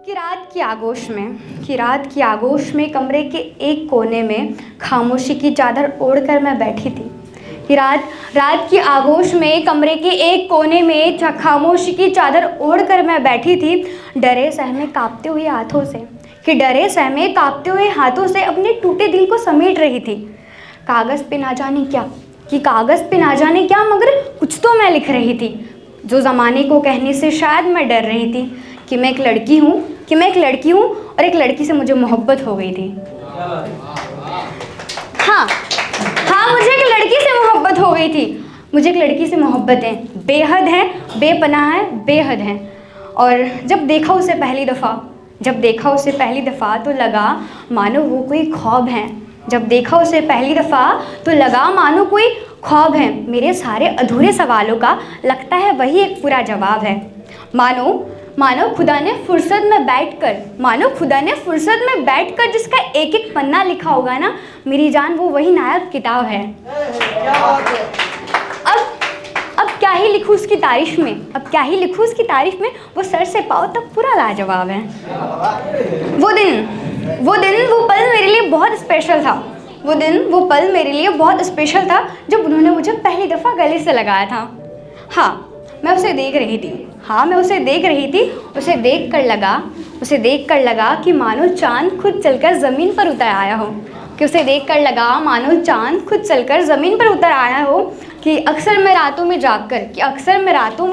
कि रात की आगोश में कमरे के एक कोने में खामोशी की चादर ओढ़कर मैं बैठी थी। कि रात की आगोश में कमरे के एक कोने में खामोशी की चादर ओढ़कर मैं बैठी थी, डरे सहमे कांपते हुए हाथों से, कि डरे सहमे कांपते हुए हाथों से अपने टूटे दिल को समेट रही थी। कागज़ पे ना जाने क्या मगर कुछ तो मैं लिख रही थी, जो ज़माने को कहने से शायद मैं डर रही थी कि मैं एक लड़की हूँ और एक लड़की से मुझे मोहब्बत हो गई थी। हाँ, मुझे एक लड़की से मोहब्बत हो गई थी। मुझे एक लड़की से मोहब्बत है, बेहद है, बेपनाह है, बेहद है। और जब देखा उसे पहली दफ़ा तो लगा मानो वो कोई ख्वाब है। जब देखा उसे पहली दफ़ा तो लगा मानो कोई ख्वाब है। मेरे सारे अधूरे सवालों का लगता है वही एक पूरा जवाब है। मानो खुदा ने फुर्सत में बैठकर जिसका एक एक पन्ना लिखा होगा ना, मेरी जान वो वही नायाब किताब है। अब क्या ही लिखूँ उसकी तारीफ में, वो सर से पाँव तक पूरा लाजवाब है। वो पल मेरे लिए बहुत स्पेशल था जब उन्होंने मुझे पहली दफ़ा गले से लगाया था। हाँ, मैं उसे देख रही थी। उसे देखकर लगा कि मानो चाँद खुद चलकर ज़मीन पर उतर आया हो। कि अक्सर मैं रातों में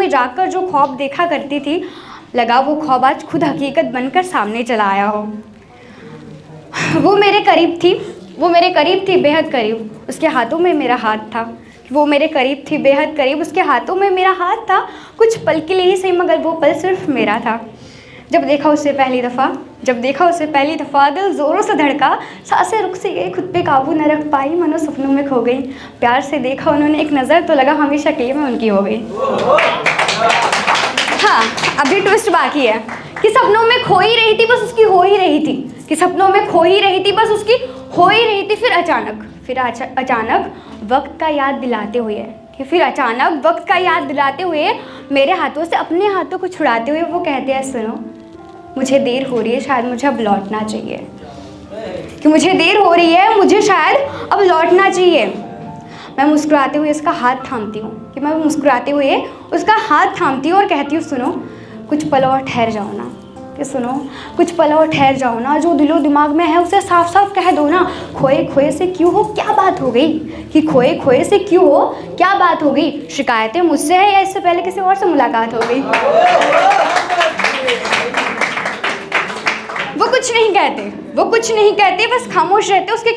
जागकर जो ख्वाब देखा करती थी, लगा वो ख्वाब आज खुद हकीकत बनकर सामने चला आया हो। वो मेरे करीब थी, बेहद करीब। उसके हाथों में मेरा हाथ था। कुछ पल के लिए ही सही, मगर वो पल सिर्फ मेरा था। जब देखा उसे पहली दफ़ा दिल ज़ोरों से धड़का, सांसें रुक सी गई, खुद पे काबू न रख पाई, मनो सपनों में खो गई। प्यार से देखा उन्होंने एक नज़र तो लगा हमेशा के लिए मैं उनकी हो गई। हाँ, अभी ट्विस्ट बाकी है कि सपनों में खो ही रही थी, बस उसकी हो ही रही थी। फिर अचानक वक्त का याद दिलाते हुए मेरे हाथों से अपने हाथों को छुड़ाते हुए वो कहते हैं, सुनो मुझे देर हो रही है, शायद मुझे अब लौटना चाहिए। मैं मुस्कुराते हुए उसका हाथ थामती हूँ और कहती हूँ, सुनो कुछ पल और ठहर जाओ ना, जो दिलो दिमाग में है उसे साफ साफ कह दो ना। खोए से क्यों हो, क्या बात हो गई? शिकायतें मुझसे है या इससे पहले किसी और से मुलाकात हो गई? वो कुछ नहीं कहते, बस खामोश रहते। उसके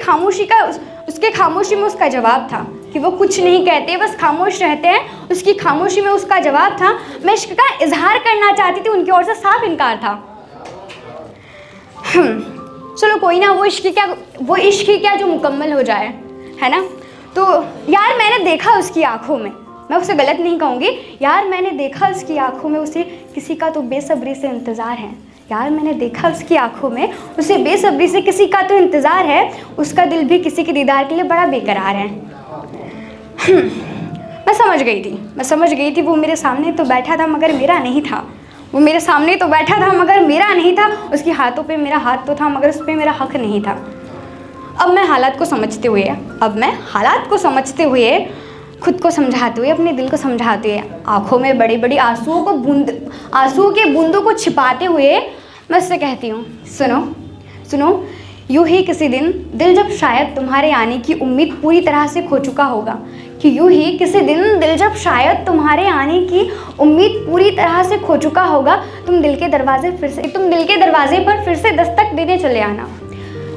खामोशी में उसका जवाब था कि वो कुछ नहीं कहते, बस खामोश रहते हैं। उसकी खामोशी में उसका जवाब था। मैं इश्क का इजहार करना चाहती थी, उनकी ओर से साफ इनकार था। चलो कोई ना, वो इश्क ही क्या जो मुकम्मल हो जाए, है ना। तो यार मैंने देखा उसकी आंखों में, मैं उसे गलत नहीं कहूँगी, यार मैंने देखा उसकी आंखों में उसे किसी का तो बेसब्री से इंतज़ार है। उसका दिल भी किसी के दीदार के लिए बड़ा बेकरार है। मैं समझ गई थी वो मेरे सामने तो बैठा था मगर मेरा नहीं था। उसके हाथों पे मेरा हाथ तो था मगर उस पर मेरा हक नहीं था। अब मैं हालात को समझते हुए खुद को समझाते हुए, अपने दिल को समझाते हुए, आँखों में बड़ी बड़ी आंसुओं के बूंदों को छिपाते हुए मैं उससे कहती हूँ, सुनो यूँ ही किसी दिन दिल जब शायद तुम्हारे आने की उम्मीद पूरी तरह से खो चुका होगा, तुम दिल के दरवाजे पर फिर से दस्तक देने चले आना।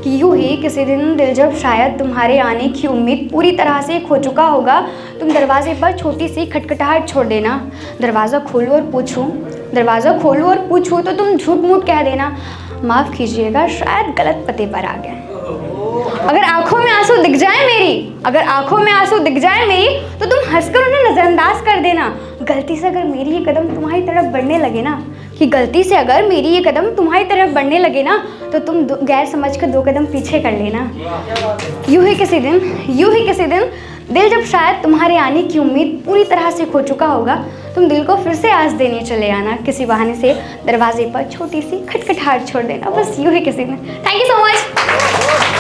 कि यूँ ही किसी दिन दिल जब शायद तुम्हारे आने की उम्मीद पूरी तरह से खो चुका होगा, तुम दरवाजे पर छोटी सी खटखटाहट छोड़ देना। दरवाज़ा खोलूँ और पूछूँ तो तुम झूठ मूठ कह देना, माफ़ कीजिएगा शायद गलत पते पर आ गए। अगर आंखों में आंसू दिख जाए मेरी तो तुम हंसकर उन्हें नज़रअंदाज कर देना। गलती से अगर मेरी ये कदम तुम्हारी तरफ बढ़ने लगे ना तो तुम गैर समझ कर 2 कदम पीछे कर लेना। यूँ ही किसी दिन दिल जब शायद तुम्हारे आने की उम्मीद पूरी तरह से खो चुका होगा, तुम दिल को फिर से आस देने चले आना, किसी बहाने से दरवाजे पर छोटी सी खटखटाहट छोड़ देना, बस यूँ ही किसी ने। Thank you so much.